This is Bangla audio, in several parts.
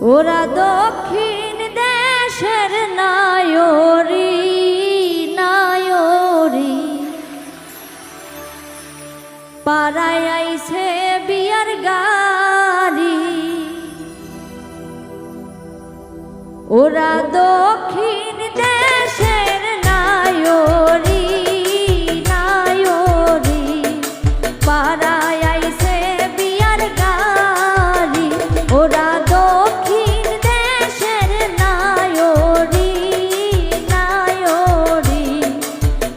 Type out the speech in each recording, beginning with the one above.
ওরা দক্ষিণ দেশের নায়রি নায়রি পাড়ায় আইছে বিয়ার গাড়ি। ওরা দক্ষিণ দেশের নায়রি নায়রি পাড়ায় আইছে বিয়ার গাড়ি। ওরা দক্ষিণ দেশের নায়রি নায়রি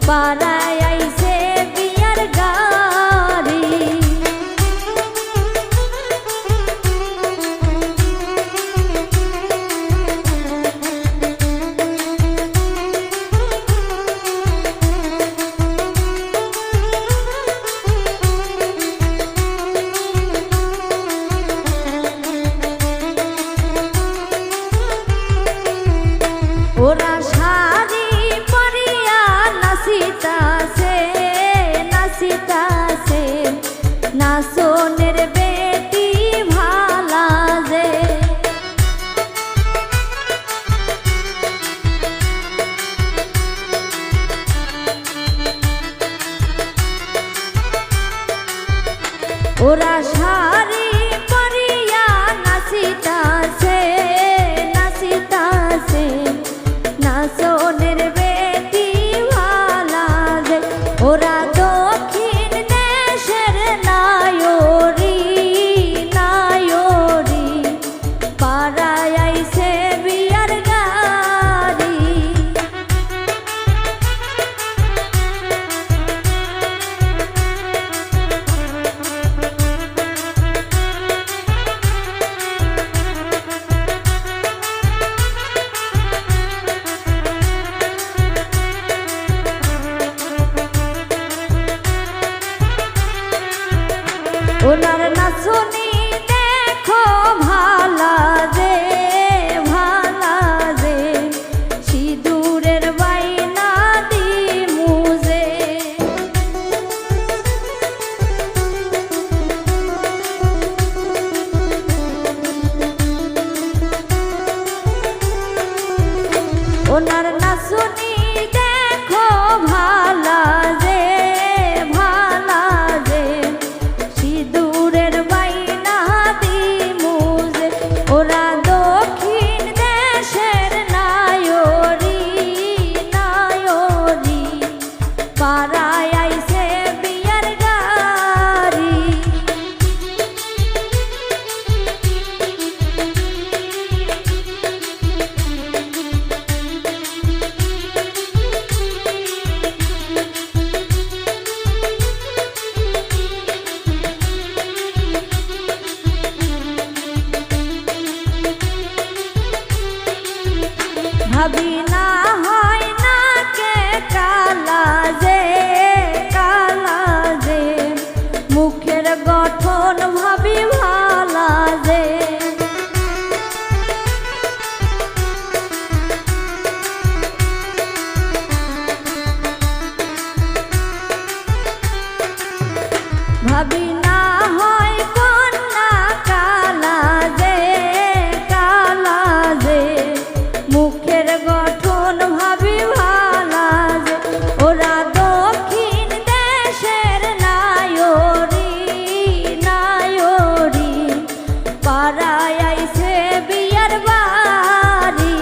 পাড়ায় আইছে বিয়ার গাড়ি। ওরা শাড়ি পরিয়া নাচিতাছে নাচিতাছে নাচনের বেটি ভালা যে। ওরা শাড়ি পরিয়া নাচিতাছে নাচিতাছে নাচনের বেটি ভালা যে। ওরা দক্ষিণ দেশের নায়রি নায়রি পাড়ায় আইছে বিয়ার গাড়ি। ওনার নাচনি দেখো ভালা যে ভালা যে সিঁদুরের বাইনা দিমু যে। ওনার নাচনি দেখো ভালা যে ভালা যে সিঁদুরের বাইনা দিমু যে। ওরা দক্ষিণ দেশের নায়রি নায়রি পাড়ায় আইছে বিয়ার গাড়ি। ভাবি না হয় না কে কালা যে কালা যে মুখের গঠন ভাবি ভালা যে। ভাবি না হয় কন্যা কালা যে কালা যে মুখের গঠন ভাবি ভালা যে। ওরা দক্ষিণ দেশের নায়রি নায়রি পাড়ায় আইছে বিয়ার বাড়ি।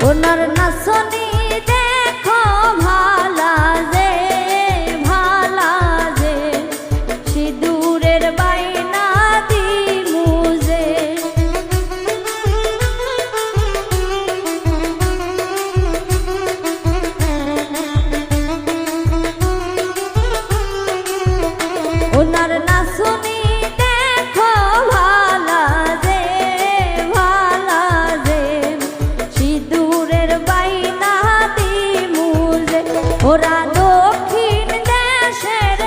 ওনার নাচনি দেখো ভালা যে ভালা যে সিঁদুরের বাইনা দিমু যে। ওনার নাচনি দেখো ভালা যে ভালা যে সিঁদুরের বাইনা দিমু যে। ওরা দক্ষিণ দেশের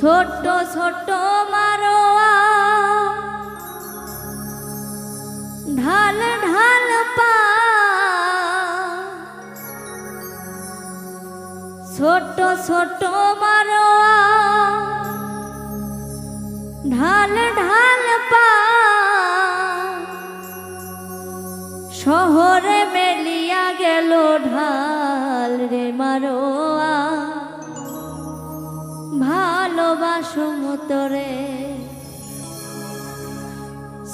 ছোট ছোট মারোয়া ঢাল ঢাল পা ছোট ছোট মারোয়া ঢাল ঢাল পা শহরে মেলিয়া গেল ঢাল রে মারোয়া ভালোবাসো মতরে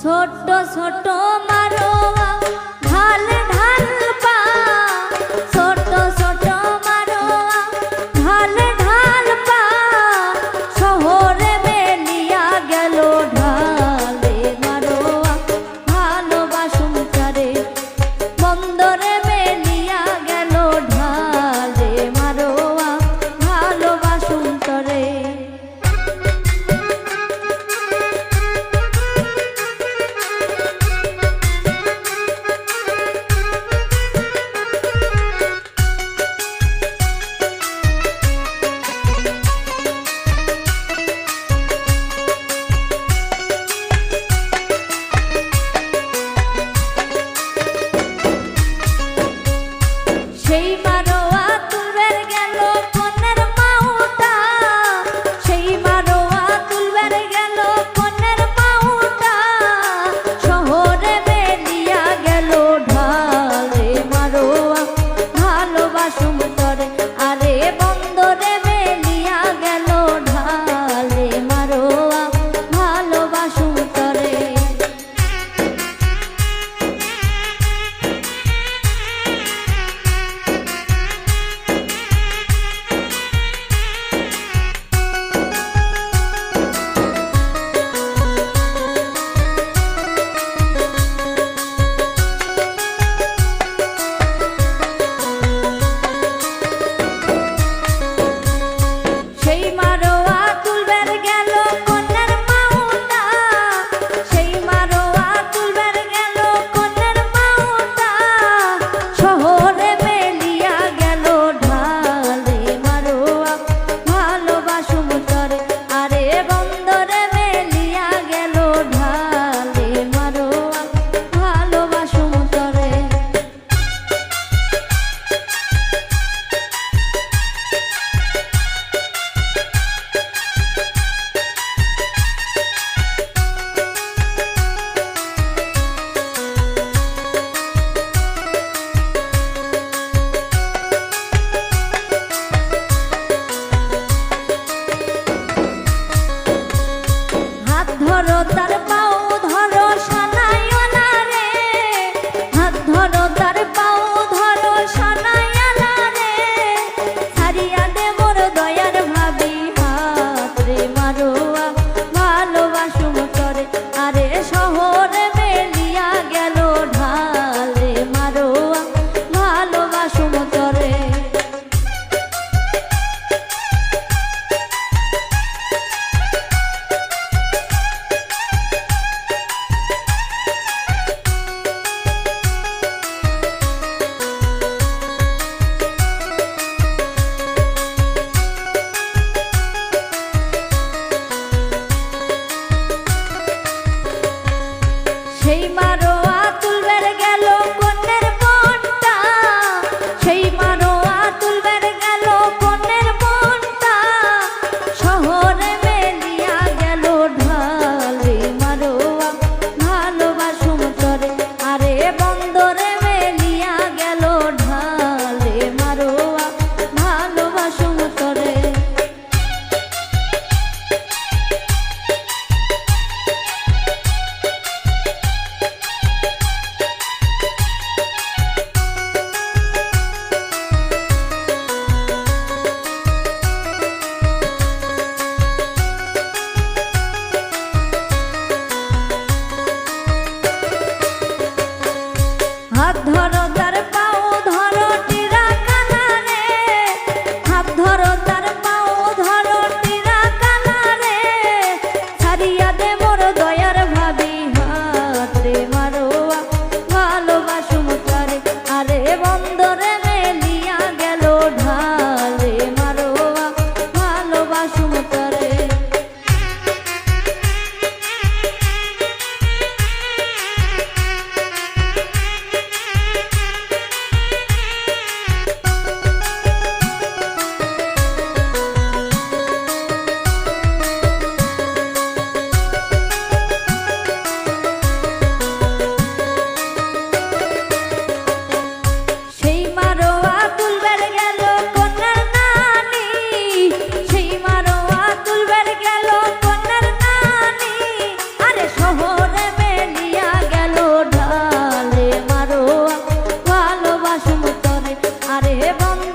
ছোট ছোট মারোয়া ঢাল ঢাল পা ছোট ছোট মারোয়া ঢাল ঢাল পা শহরে মেলিয়া গেল ঢাল রে মারোয়া ভালোবাসো মতরে বন্দরে মেলিয়া গেল ঢাল রে মারোয়া ভালোবাসো মতরে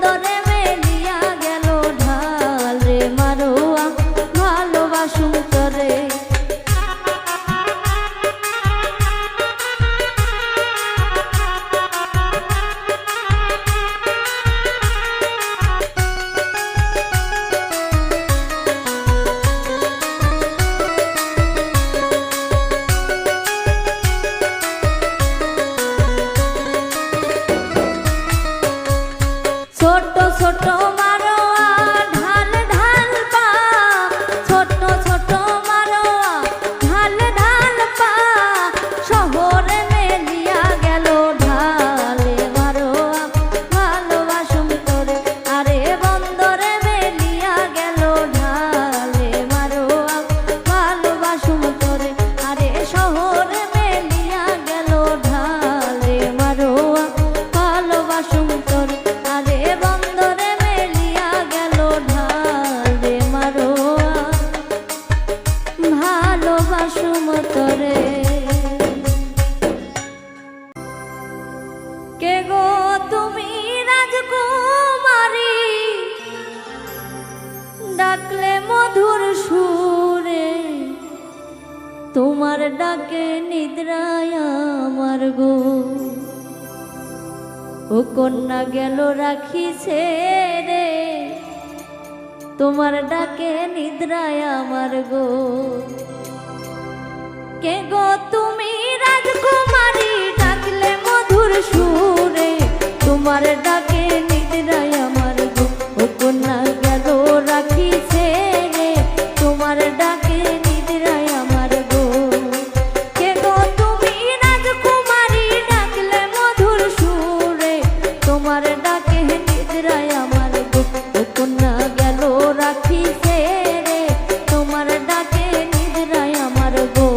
বন্দরে মেলিয়া গেল ঢাল রে মারোয়া ভালোবাসুম তরে। ছোট ছোট মারোয়া ঢাল ঢাল পা, ছোট ছোট মারোয়া ঢাল ঢাল পা, শহরে মেলিয়া গেল ঢালে মারোয়া ভালোবাসুম তোরে। আরে বন্দরে মেলিয়া গেল ঢালে মারোয়া ভালোবাসুম তোরে। আরে শহরে মেলিয়া গেল ঢালে মারোয়া ভালোবাসুম তোরে। আরে বন্দরে মেলিয়া গেল ঢালে মারোয়া ভালোবাসুম তোরে। কে গো তুমি রাজকুমারী, ডাকলে মধুর সুরে, তোমার ডাকে নিদ্রায় আমার গো। ও কন্যা গেল রাখিছে রে, তোমার ডাকে নিদ্রায় আমার গো। কে গো তুমি রাজকুমারী, ডাকলে মধুর সুরে, তোমার ডাকে নিদ্রায় আমার গো। ও কন্যা গেল রাখিছে রে, তোমার ডাকে নিদ্রায় আমার গো। কে গো তুমি রাজকুমারী, ডাকলে মধুর সুরে, তোমার ডাকে নিদ্রায় আমার গো। ও কন্যা গেল রাখিছে রে, তোমার ডাকে নিদ্রায় আমার গো।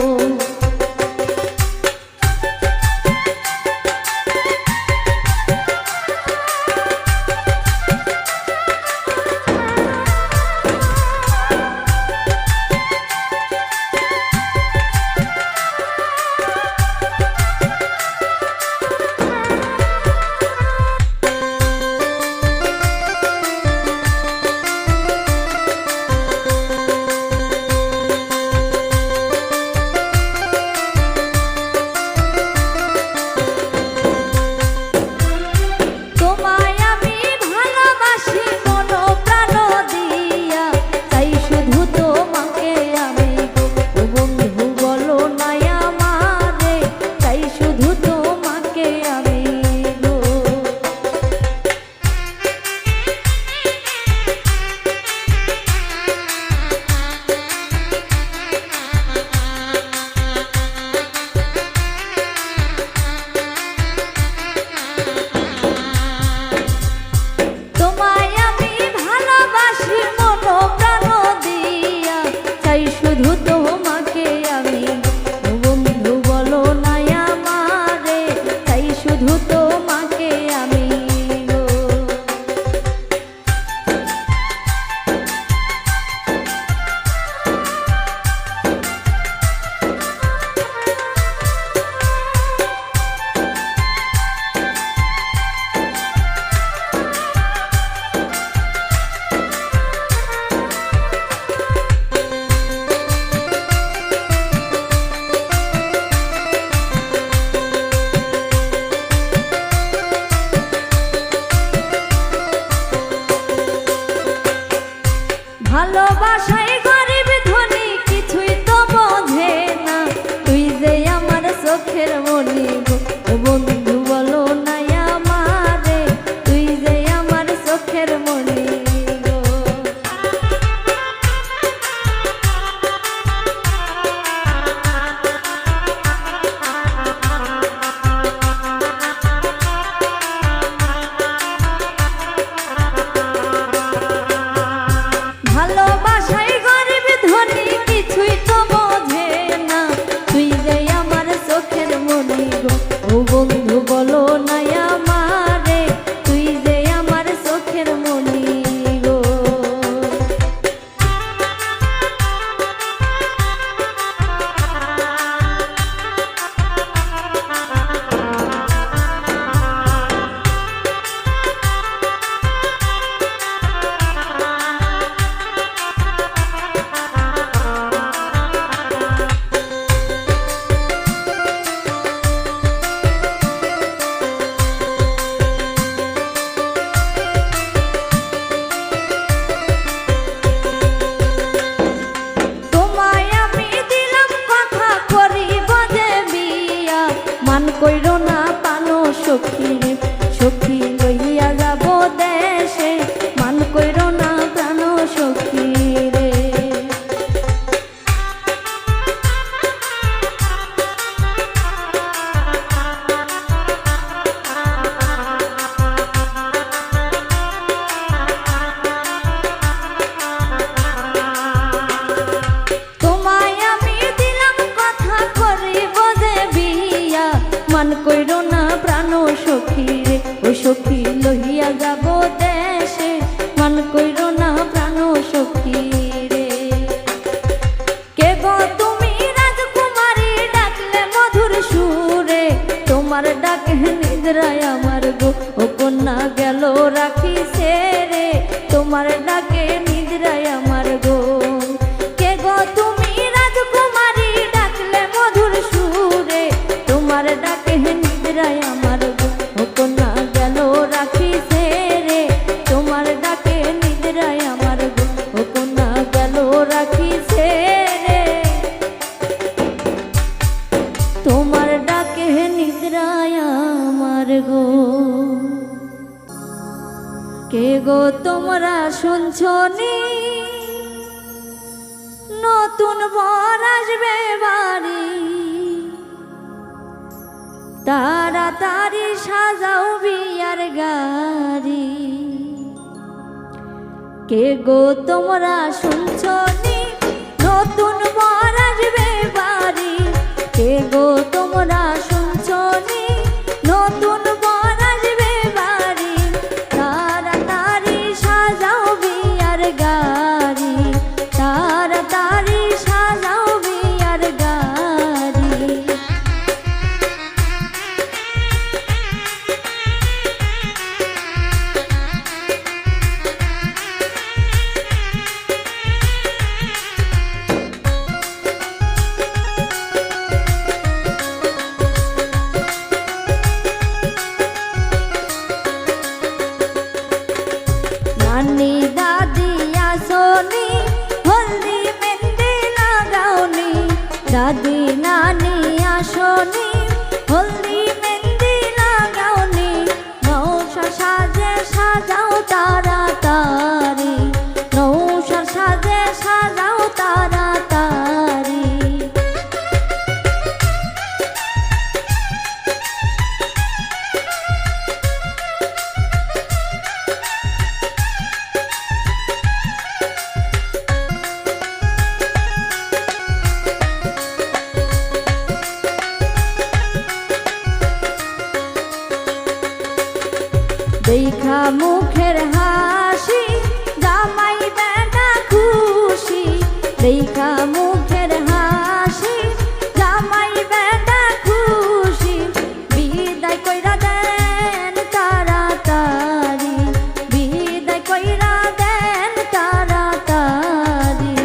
তোমায় আমি ভালোবাসি মন প্রাণ দিয়া, তাই শুধু তোমাকে আমি গো। ও বন্ধু বলো না আমারে, তাই শুধু তোমাকে আমি গো। তোমায় আমি ভালোবাসি মন প্রাণ দিয়া, চাই শুধু তোমাকে আমি গো। ও বন্ধু বলো না আমারে, তাই শুধু তোমাকে আমি গো। ভালোবাসায় গরিব ধনী কিছুই তো বোঝে না, তুই যে আমার চোখের মনি গো। ও বন্ধু বলো না আমারে, তুই যে আমার চোখের মনি গো। ভালোবাসায় গরিব রাখিছে রে তোমার ডাকে নিদ্রায় আমার গো। কে গো তুমি রাজকুমারী ডাকলে মধুর সুরে তোমার ডাকে নিদ্রায় আমার গো। ও কন্যা গেল রাখিছে রে তোমার ডাকে নিদ্রায় আমার গো। ও কন্যা গেল রাখিছে রে তোমার ডাকে নিদ্রায় আমার গো। কে গো তোমরা শুনছনি নতুন বর আসবে বাড়ি তাড়াতাড়ি সাজাও বিয়ার গাড়ি। কে গো তোমরা শুনছনি নতুন বর আসবে বাড়ি। কে গো তোমরা শুনছনি নতুন বর আসবে বাড়ি তাড়াতাড়ি সাজাও বিয়ার গাড়ি তাড়াতাড়ি সাজাও বিয়ার গাড়ি। নানি দাদি আসনি হলদি মেহেন্দি লাগাওনি। দাদি নানি আসনি হলদি মেহেন্দি লাগাওনি। নৌশা সাজে সাজাও তাড়াতাড়ি নৌশা সাজে সাজাও তাড়াতাড়ি। দেখা মুখের হাসি জামাই বেটা খুশি। দেখা মুখের হাসি জামাই বেটা খুশি। বিদায় কইরা দেন তাড়াতাড়ি বিদায় কইরা দেন তাড়াতাড়ি।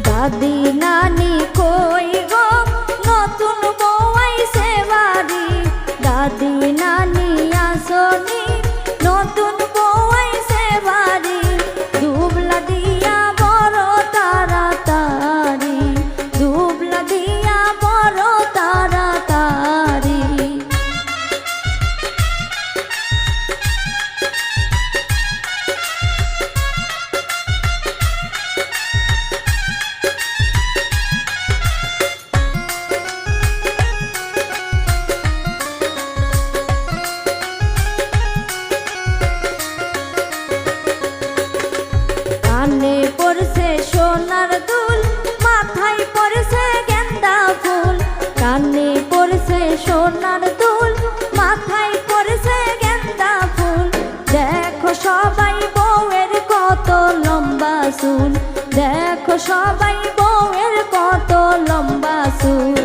দাদি নানি কই গো নতুন বউ আইছে বাড়ি। দাদি নানি আসনি নতুন বউ আইছে বাড়ি। দুবলা দিয়া বড় তাড়াতাড়ি দুবলা দিয়া বড় তাড়াতাড়ি। কানে পড়ছে সোনার দুল মাথায় পড়ছে গেন্দা ফুল। কানে পড়ছে সোনার দুল মাথায় পড়ছে গেন্দা ফুল। দেখো সবাই বউয়ের কত লম্বা চুল দেখো সবাই বউয়ের কত লম্বা চুল।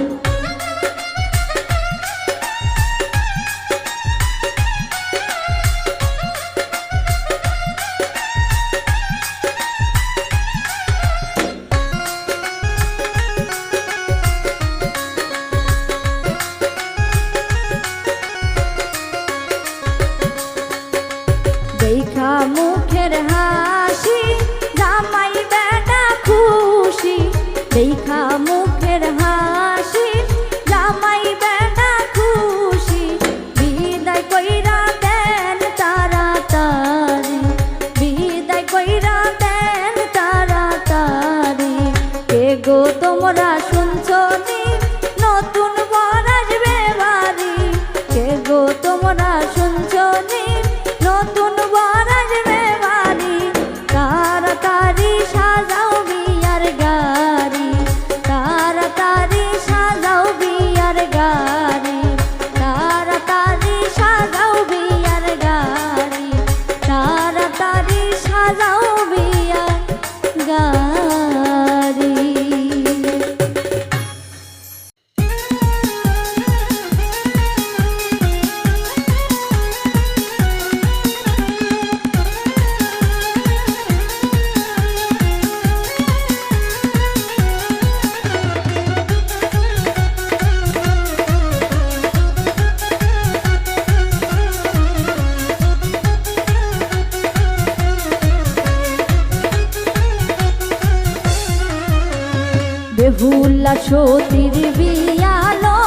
সতীর বিয়ালো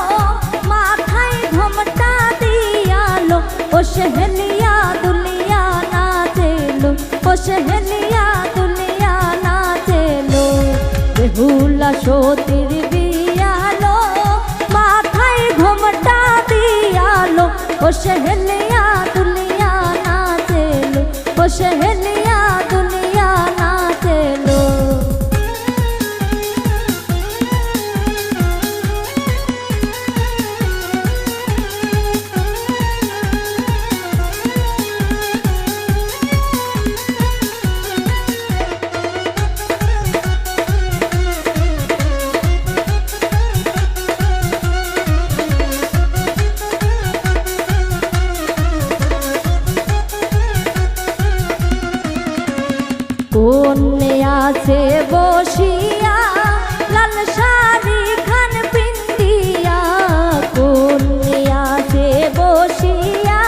মাথায় ঘোমটা দিয়ালো ও সেহেলিয়া দুলিয়া নাচেলো ও সেহেলিয়া দুলিয়া নাচেলো বেহুলা সতীর বিয়ালো মাথায় ঘোমটা দিয়ালো ও সেহেলিয়া দুলিয়া নাচেলো ও সেহেলিয়া দুলিয়া নাচেলো কোনে আছে বসিয়া লাল শাড়ি খান পিন্দিয়া কোনে আছে বসিয়া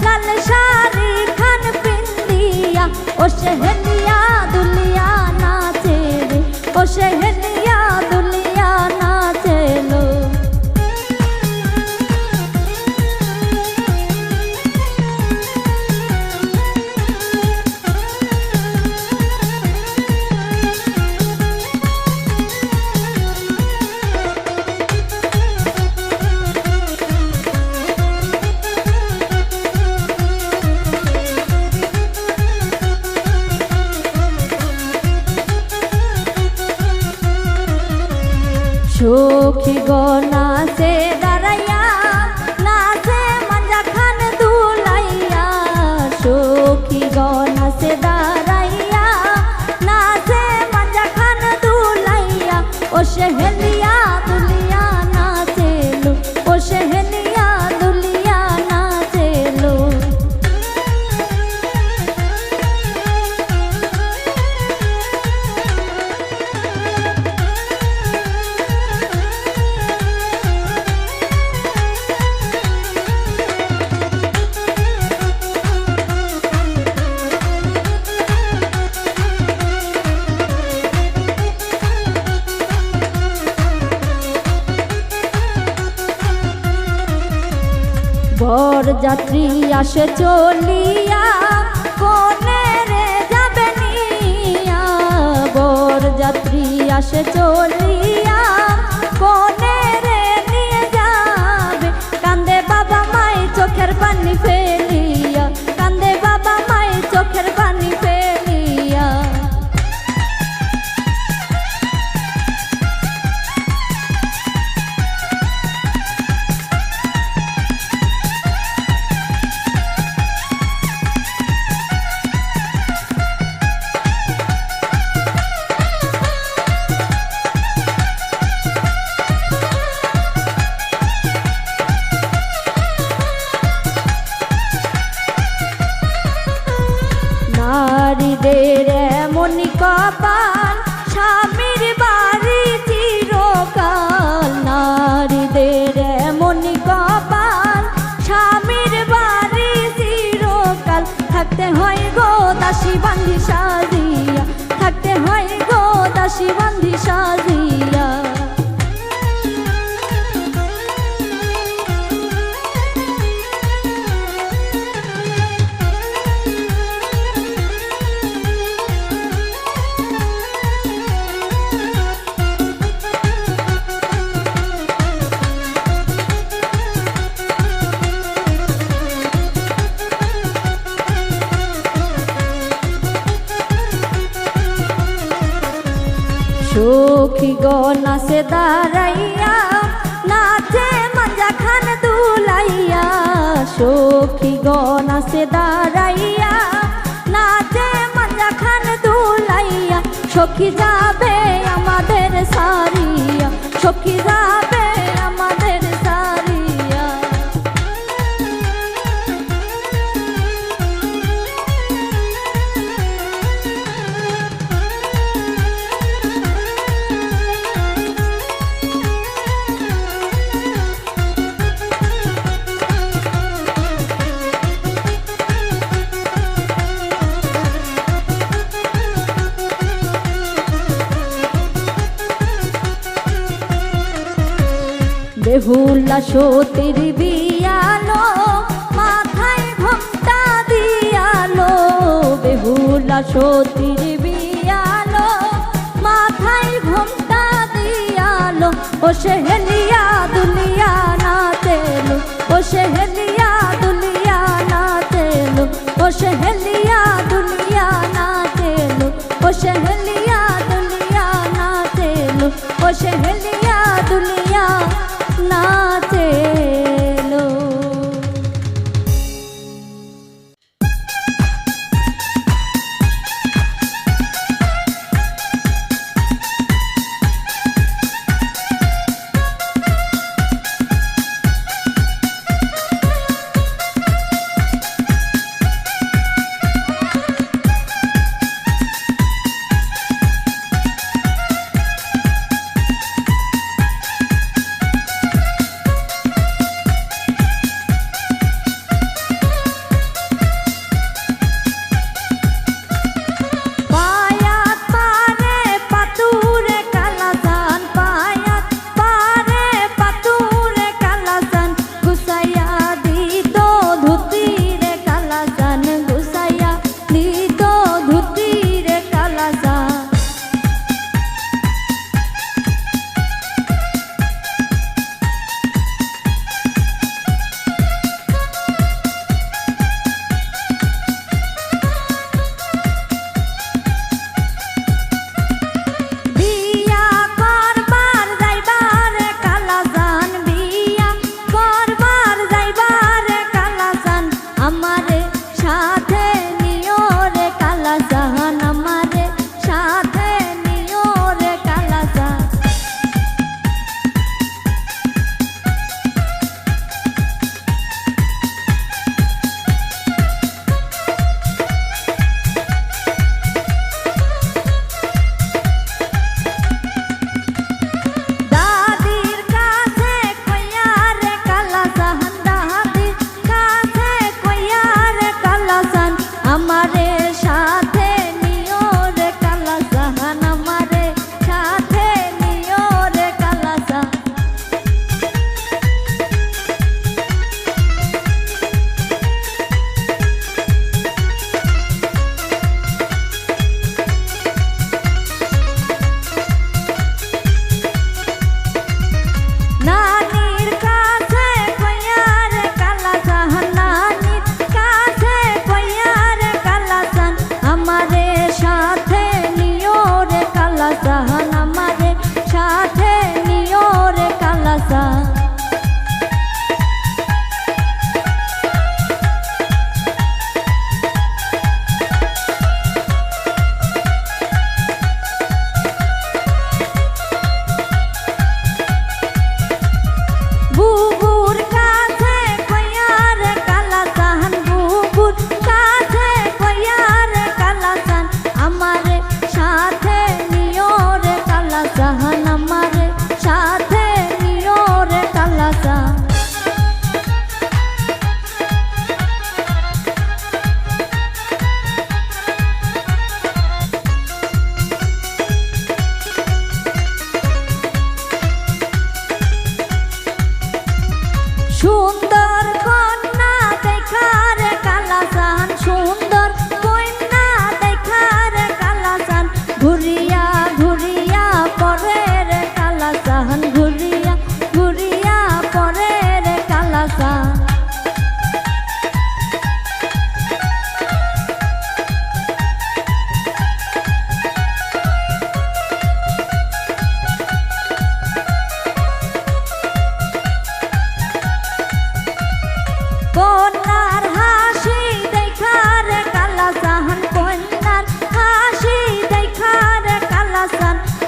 লাল শাড়ি খান পিন্দিয়া ও সেহেলিয়া দুলিয়া নাচে রে ও সেহেলিয়া দুলিয়া নাচেলো সখী গনাচে দাঁড়াইয়া নাচে মঞ্জা খান দুলাইয়া সখী গনাচে দাঁড়াইয়া নাচে মঞ্জা খান দুলাইয়া ও সেহেলিয়া দুলিয়া নাচেলো ও সেহেলিয়া দুলিয়া নাচেলো বরযাত্রী আসে চলিয়া কোনে রে যাবে নিয়া বরযাত্রী আসে চলিয়া কোনে রে নিয়ে যাবে কান্দে বাবা মাই চোখের পানি ফেলিয়া কান্দে বাবা মাই চোখের পানি ফেলিয়া নারীদের এমনই কপাল স্বামীর বাড়ি চিরকাল নারীদের এমনই কপাল স্বামীর বাড়ি চিরকাল থাকতে হয় গো দাসী বান্ধি সাজিয়া থাকতে হয় গো দাসী বান্ধি সাজিয়া সখী গনাচে দাঁড়াইয়া নাচে মঞ্জা খান দুলাইয়া সখী গনাচে দাঁড়াইয়া নাচে মঞ্জা খান দুলাইয়া সখী যাবে আমাদের সারিয়া সখী যাবে আমাদের সারিয়া বেহুলা সতীর বিয়ালো মাথায় ঘোমটা দিয়ালো, বেহুলা সতীর বিয়ালো মাথায় ঘোমটা দিয়ালো। ও সেহেলিয়া দুলিয়া নাচেলো, ও সেহেলিয়া দুলিয়া নাচেলো, ও সেহেলিয়া দুলিয়া নাচেলো, ও সেহেলিয়া দুলিয়া নাচেলো, ও সেহেলিয়া দুলিয়া নাচেলো।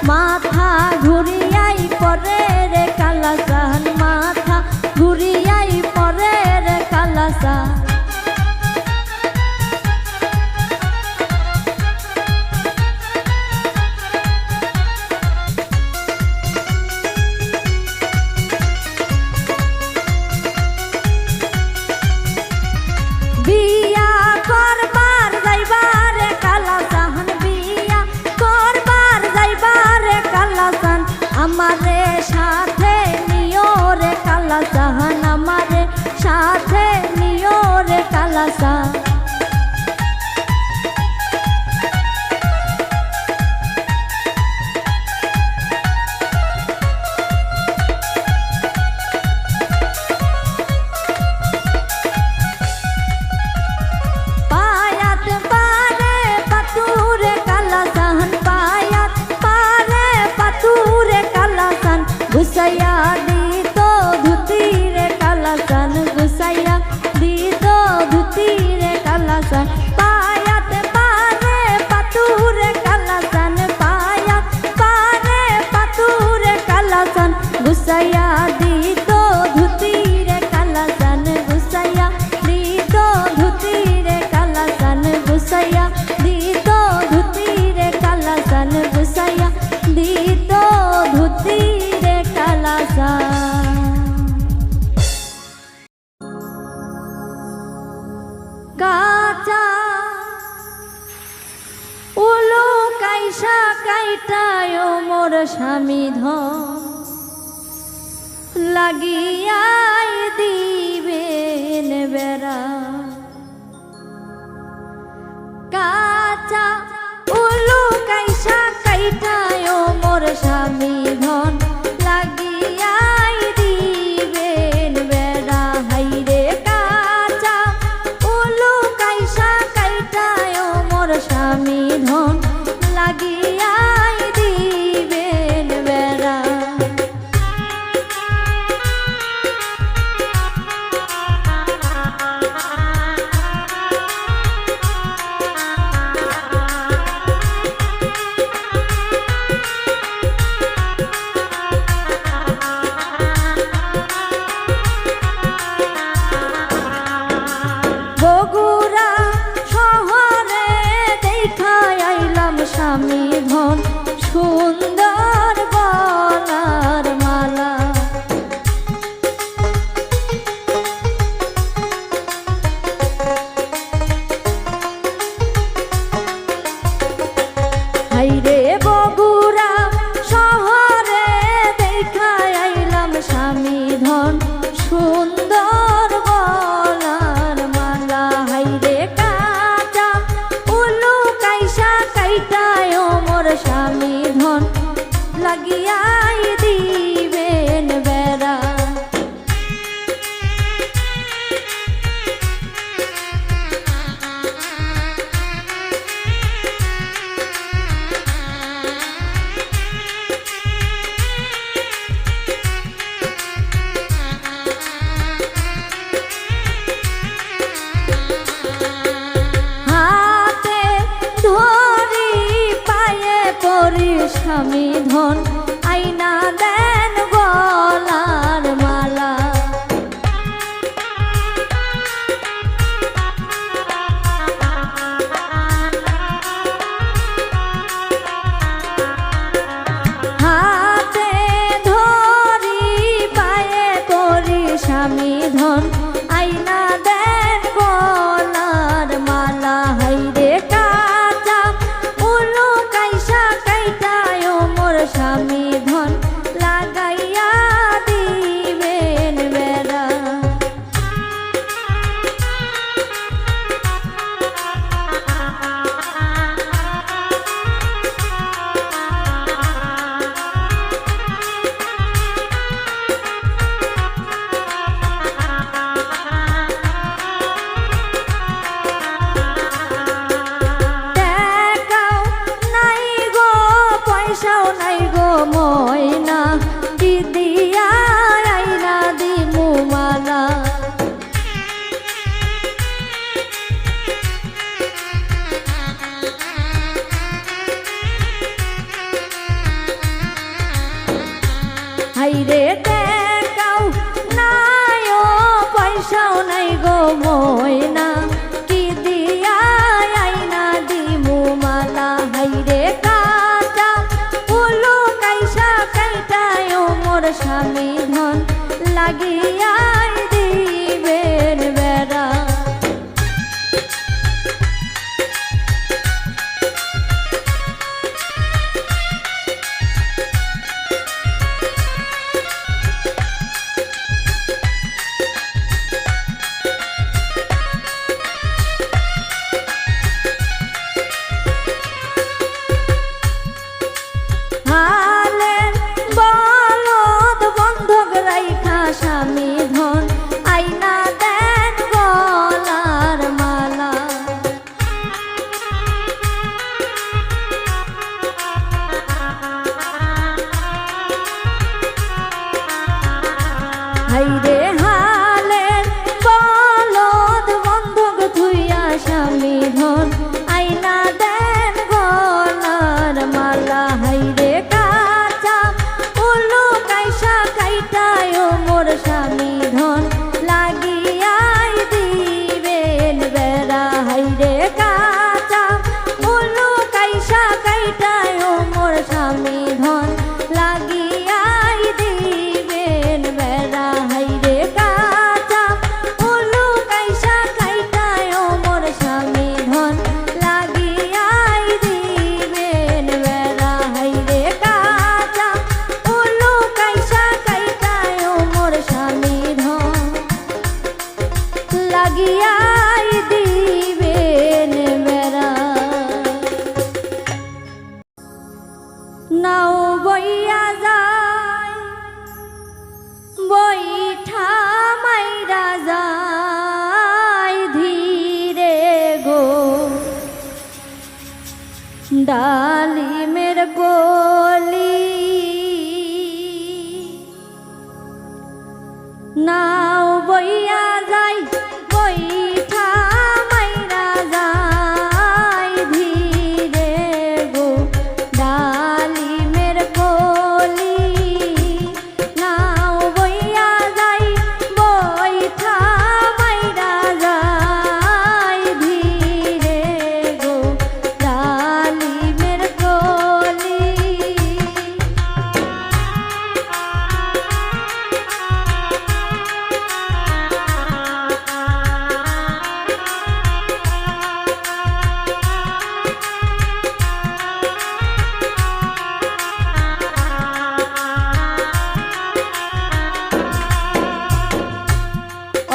মাথা ঘুরিয়াই পরে রে কালাসান, মাথা ঘুরিয়াই পরে রে কালাসান। বিয়া করবার যাইবার কালাসান, বিয়া করবার যাইবার কালাসান, আমারে সাথে নিও রে কালাসান। সাহান আমারে সাথে নিও রে কালাসা। গুসাইয়া দিত ধুতি রে কালাসান, গুসাইয়া দিত ধুতি রে কালাসান, পায়াত পারে পাতুরে কালাসান, পায়াত পারে পাতুরে কালাসান, গুসাইয়া দিত ধুতি রে কালাসান, গুসাইয়া দিত ধুতি রে কালাসান, গুসাইয়া দিত ধুতি রে কালাসান, গুসাইয়া দিত ধুতি কাঁচা উলু কাইসা কাইটায় মোর স্বামী ধন লাগিয়াই দিবেন বেড়া। কাঁচা উলু কাইসা কাইটায় মোর স্বামী ধন লাগিয়াই দিবেন বেড়া। হাইরে কাঁচা উলু কাইসা কাইটায় মোর স্বামী ধন লাগিয়াই দিবেন বেড়া। বগুড়া শহরে দেখা আইলাম স্বামী ধন সুন্দর গলার মালা। হাইরে বগুড়া শহরে দেখা আইলাম স্বামী ধন সুন্দর গলার মালা। হাইরে কাঁচা উলু কাইসা কাইটায় মোর স্বামী ধন লাগিয়াই দিবেন বেড়া। হাতে ধরি পায়ে পরি স্বামী ধন আইনা দেন গলার মালা। হাতে ধরি পায়ে পরি স্বামী ধন আইনা দেন গলার মালা। হাইরে কাঁচা উলু কাইসা কাইটায় মোর স্বামী ধন লাগাইয়া দিবেন বেড়া। টাকাও নাই গো পয়সাও নাই গো ময়না, কি দিয়া আইনা দিমু মালা। হাইরে টাকাও নাই ও পয়সাও নাই গো ময়না, কি দিয়া আইনা দিমু মালা। হাইরে কাঁচা উলু কাইসা কাইটায় মোর স্বামী ধন লাগিয়াই দিবেন বেড়া।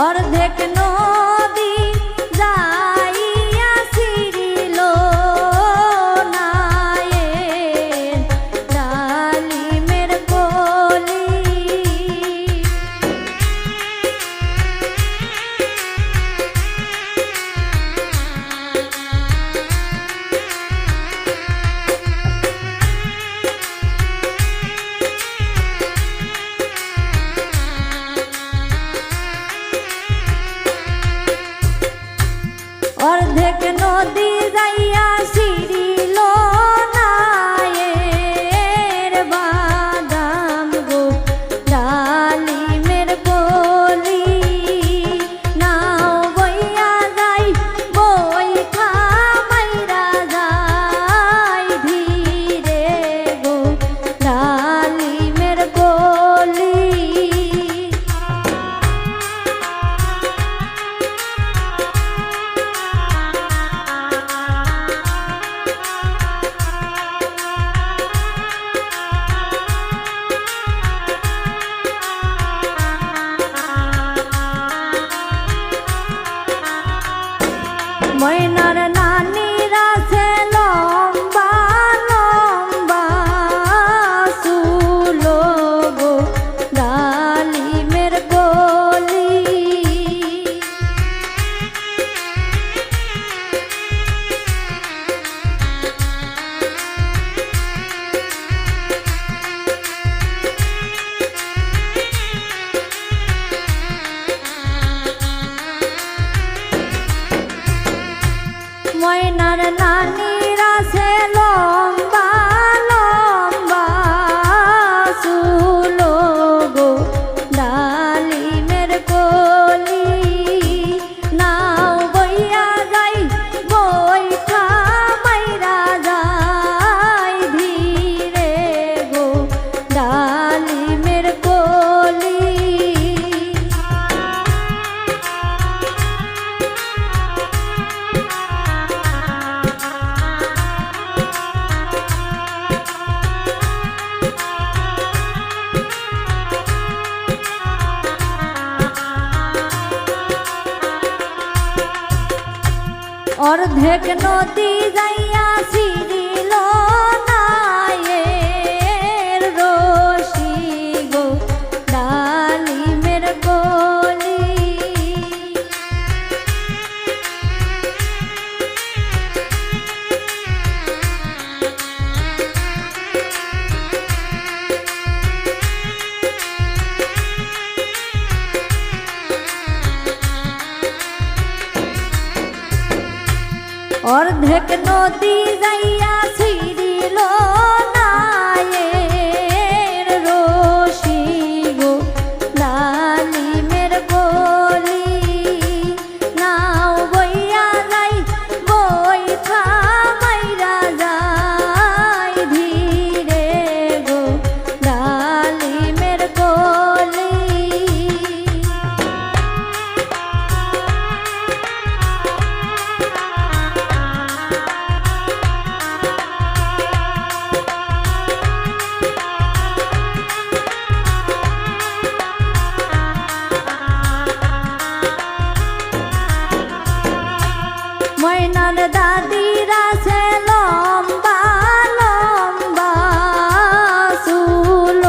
অর্ধেক নদী যাইয়া ছিড়িল নায়ের ডালিমের কলি। অর্ধেক নদী যাইয়া ছিড়িল নায়ের বাদাম গো ডালিমের কলি। নাও বইয়া যাই বইখা মাইরা যাই ধীরে গো ডালিমের কলি। ময়নার নানির আছে লম্বা লম্বা চুল গো ডালিমের কলি। ময়নার নানির আছে লম্বা লম্বা চুল গো ডালিমের কলি। নাও বইয়া যাই বইখা মাইরা যাই ধীরে গো ডালিমের কলি। অর্ধেক নদী যাইয়া ছিড়িল নায়ের রশি গো ডালিমের কলি। অর্ধেক নদী যাইয়া ছিড়িল নায়ের রশি গো ডালিমের কলি। নাও বইয়া যাই বইখা মাইরা যাই ধীরে গো ডালিমের কলি। ময়নার দাদির আছে লম্বা লম্বা চুল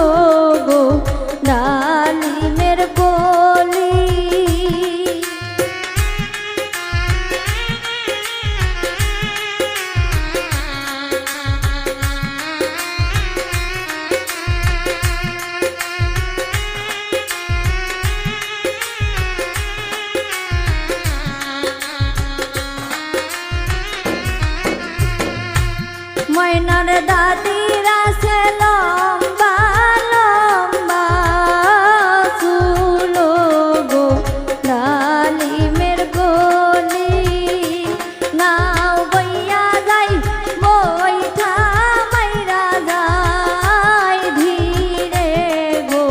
গো ডালিমের কলি। ময়নার দাদির আছে লম্বা লম্বা চুল গো ডালিমের কলি। নাও বইয়া যাই বইঠা মাইরা যাই ধীরে গো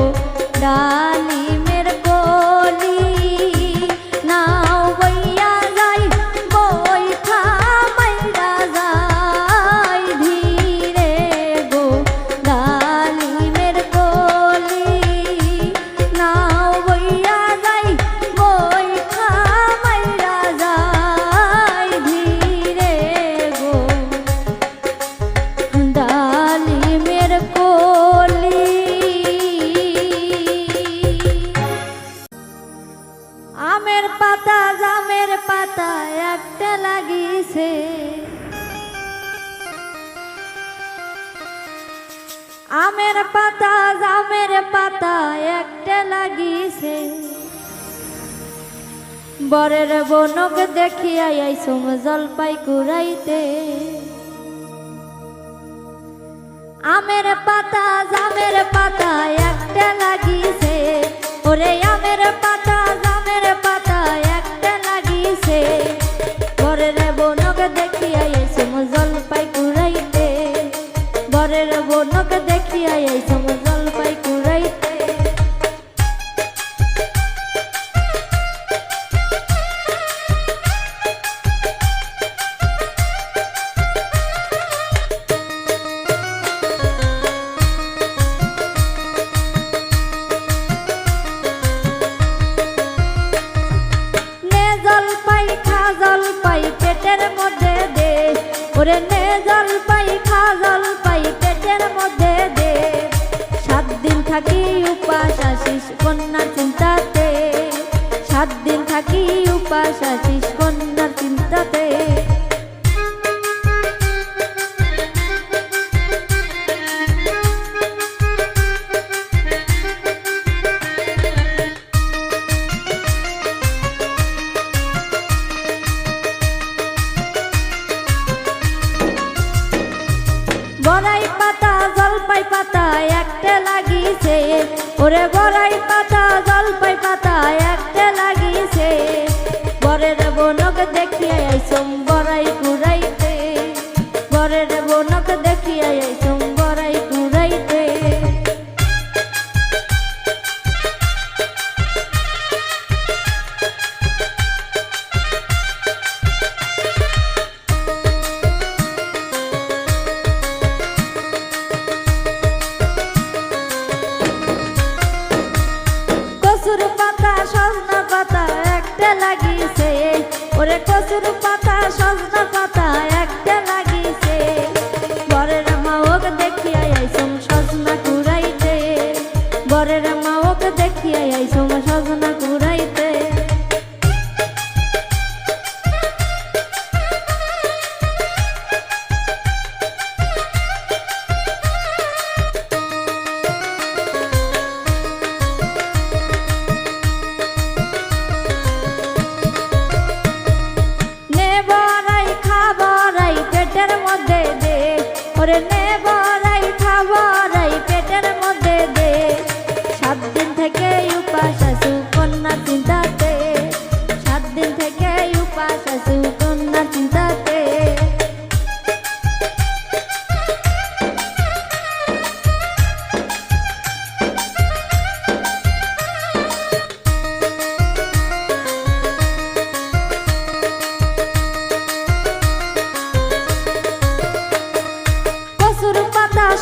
ডালিমের কলি। নাও বইয়া যাই বইঠা মাইরা যাই ধীরে আমের পাতা জামের পাতা একটা লাগিছে, আমের পাতা জামের পাতা একটা লাগিছে, বরের বনক দেখিয়া আইসুম জলপাই কুড়াইতে। আমের পাতা জামের পাতা একটা লাগিছে, ওরে আমের পাতা জামের পাতা একটা লাগিছে, বরের বনক দেখিয়া আইসুম জলপাই কুড়াইতে, বরের বনক দেখিয়া আইসুম জলপাই কুড়াইতে। পেটের মধ্যে দে, ওরে নে জলপাই খা জলপাই পেটের মধ্যে দে, 7 দিন থাকি উপাস আসিস কন্যার চিন্তাতে, 7 দিন থাকি উপাস আসিস কন্যার চিন্তাতে। বড়াই পাতা জলপাই পাতা একটা লাগিছে, ওরে বড়াই পাতা জলপাই পাতা একটা লাগিছে, বরের বনক দেখিয়া আইসুম বড়াই কুড়াইতে, বরের বনক দেখিয়া আইসুম বড়াই কুড়াইতে। কচুর পাতা সজনা পাতা একটা লাগিছে, ওরে কচুর পাতা সজনা পাতা একটা লাগিছে, বরের মাওক দেখিয়া আইসুম সজনা কুড়াইতে, বরের মাওক দেখিয়া আইসুম সজনা কুড়াইতে। ওরে নে বড়াই খা বড়াই পেটের মধ্যে দে, 7 দিন থেকে উপাস আসু কন্যার চিন্তাতে, 7 দিন থেকে উপাস আসু কন্যার চিন্তাতে।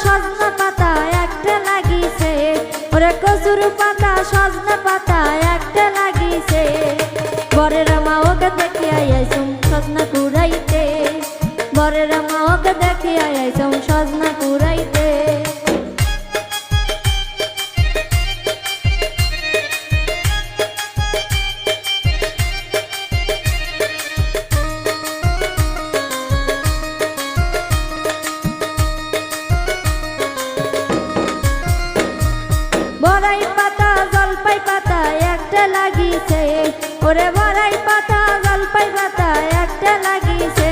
সজনা পাতা একটা লাগিছে, ওরে কচুর পাতা সজনা পাতা একটা লাগিছে, বরের মাওক দেখিয়া আইসুম সজনা কুড়াইতে, বরের মাওক দেখিয়া আইসুম সজনা কুড়াইতে। বড়াই পাতা জলপাই পাতা একটা লাগিছে, ওরে বড়াই পাতা জলপাই পাতা একটা লাগিছে,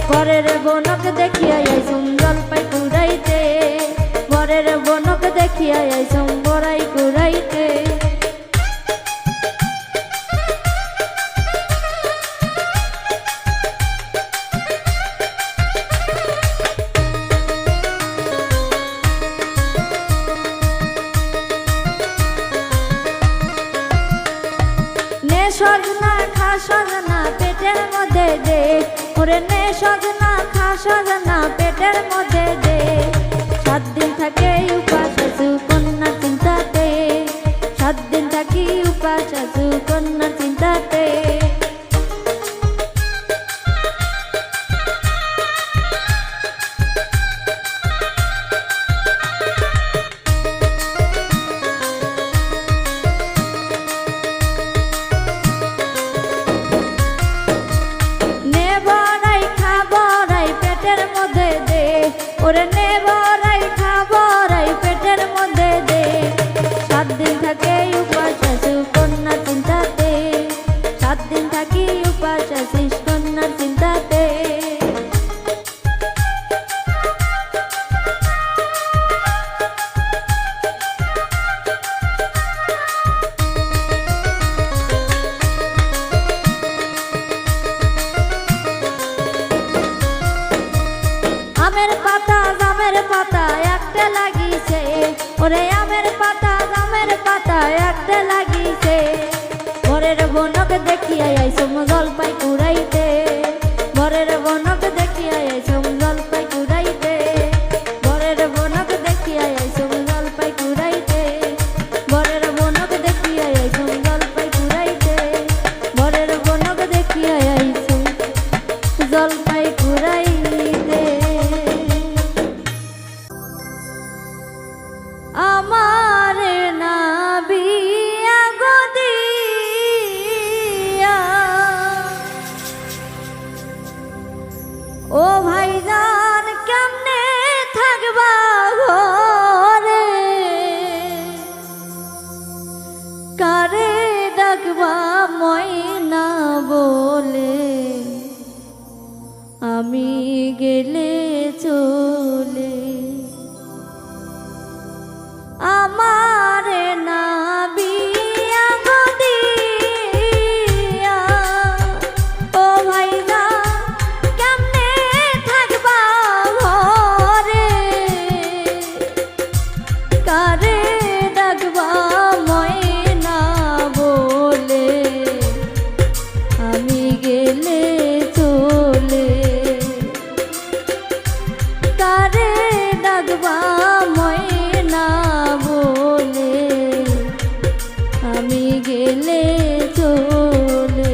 বরের বনক দেখিয়া আইসুম জলপাই কুড়াইতে, বরের বনক দেখিয়া আইসুম বড়াই কুড়াইতে। সজনা খা সজনা পেটের মধ্যে দে, ওরে নে সজনা খা সজনা পেটের মধ্যে দে, 7 দিন থাকে উপাস আসু কন্যার চিন্তাতে, 7 দিন থাকি উপাস আসু কন্যার চিন্তাতে। ওরে নে বড়াই খাবড়াই পেটের মধ্যে দে 7 দিন থাকে উপাস আছি কন্যার চিন্তাতে 7 দিন থাকি উপাস আছি কন্যার চিন্তাতে আমের পাতা জামের পাতা একটা লাগিছে ওরে আমের পাতা জামের পাতা একটা লাগিছে ঘরের বনক দেখিয়া আইসম জলপাই কুড়াইতে ঘরের বনক দেখিয়া আইসম জলপাই কুড়াইতে ঘরের বনক দেখিয়া আইসম জলপাই কুড়াইতে ঘরের বনক দেখিয়া আইসম জলপাই কুড়াইতে ঘরের বনক দেখিয়া আইসম জলপাই কুড়াইতে আমার নাবিয়া গদিয়া ও ভাইজান কেমনে থাকবা ঘরে কারে ডাকবা ময়না বলে আমি গেলে চলে আমার নাবিয়া গদিয়া ও ভাইদা কেমনে থাকবা ঘরে কারে ডাকবা ময়না বলে আমি গেলে চলে কারে ডাকবা ময়না বলে আমি গেলে চলে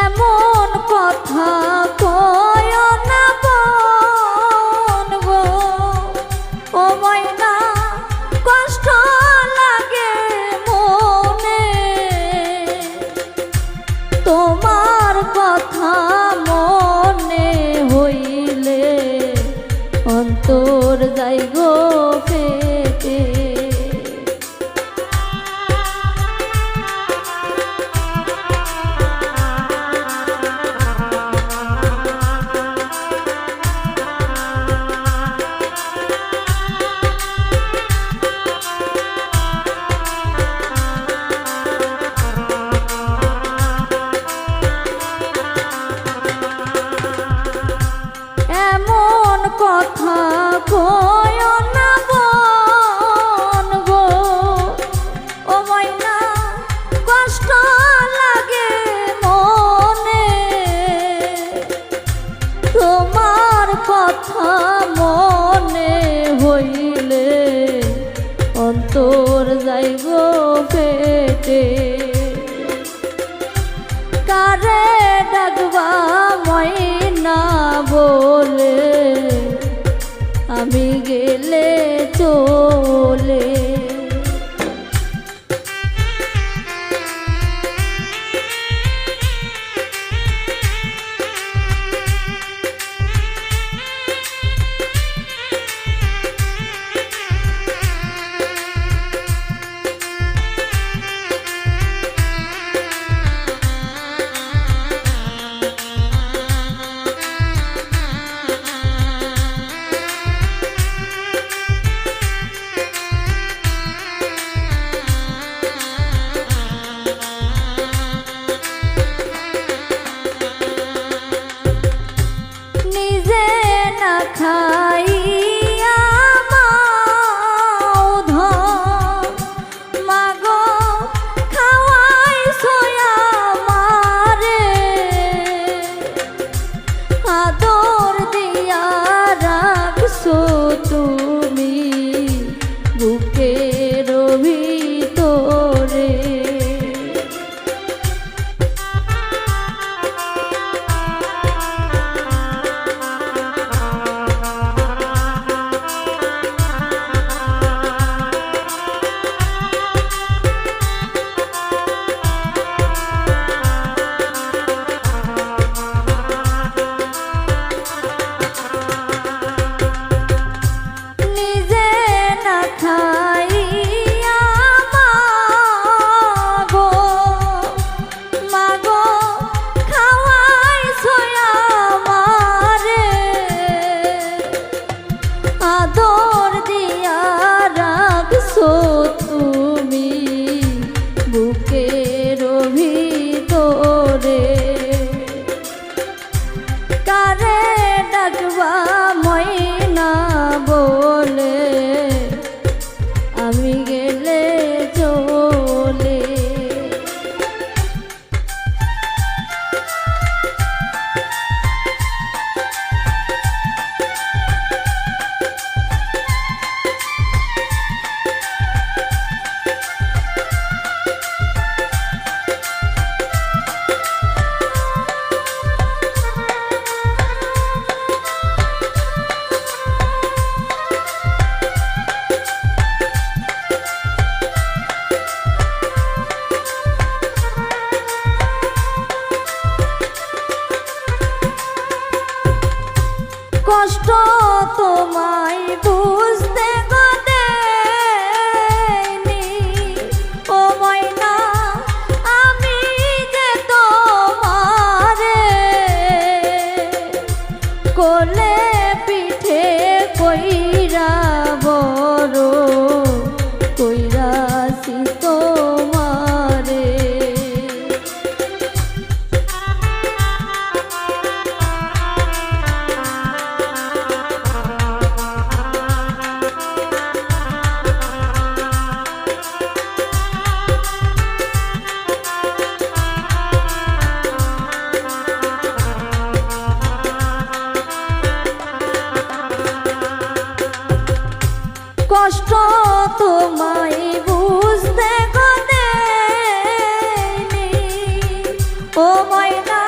এমন কথা কয় না বোন গো ও ময়না কষ্ট লাগে মনে তোমার কথা মনে হইলে অন্তর যাই গো ফেটে এমন কথা কয় না বোন গো ও ময়না কষ্ট লাগে মনে তোমার কথা মনে হইলে অন্তর যাই গো পেটে কারে ডাকবা ময়না বলে আমি গেলে চলে খাইয়া মাও ধন মাগো তোমায় বুঝতে গো দেয়নি ও ময়না আমি যে তোমারে কোলে পিঠে কইরা বড় কইরাছি তোমারে। কষ্ট তোমায় বুঝতে গো দেয়নি ও ময়না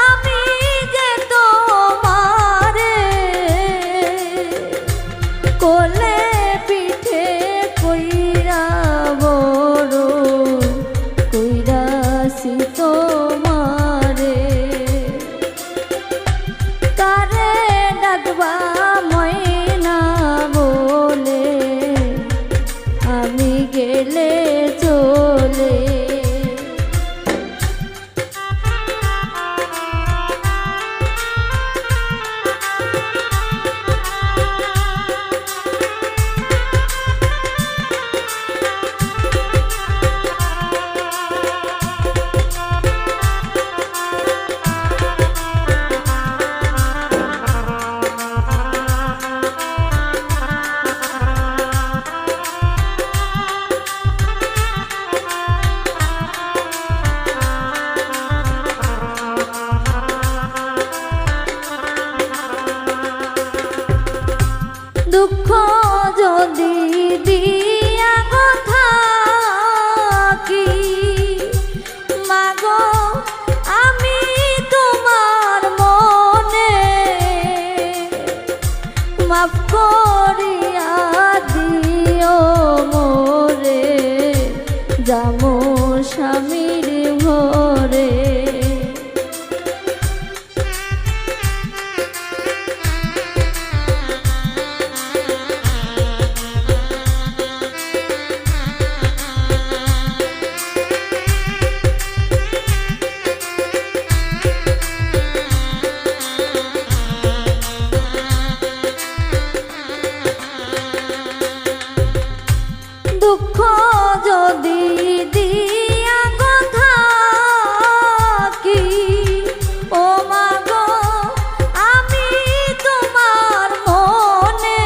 আমি যে তোমারে কোলে পিঠে কইরা বড় কইরাছি তোমারে। কারে ডাকবা ময়না বলে আমি গেলে চলে। দুঃখ যদি দিয়া গো থাকি মাগো আমি তোমার মনে মাফ করিয়া দিও মোরে যামো স্বামীর ঘরে। দুঃখ যদি দিয়া গো থাকি ও মাগো আমি তোমার মনে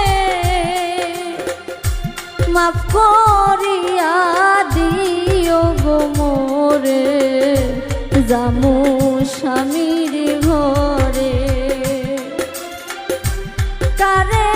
মাফ করিয়া দিও গো মোরে যামু স্বামীর ঘরে। কারে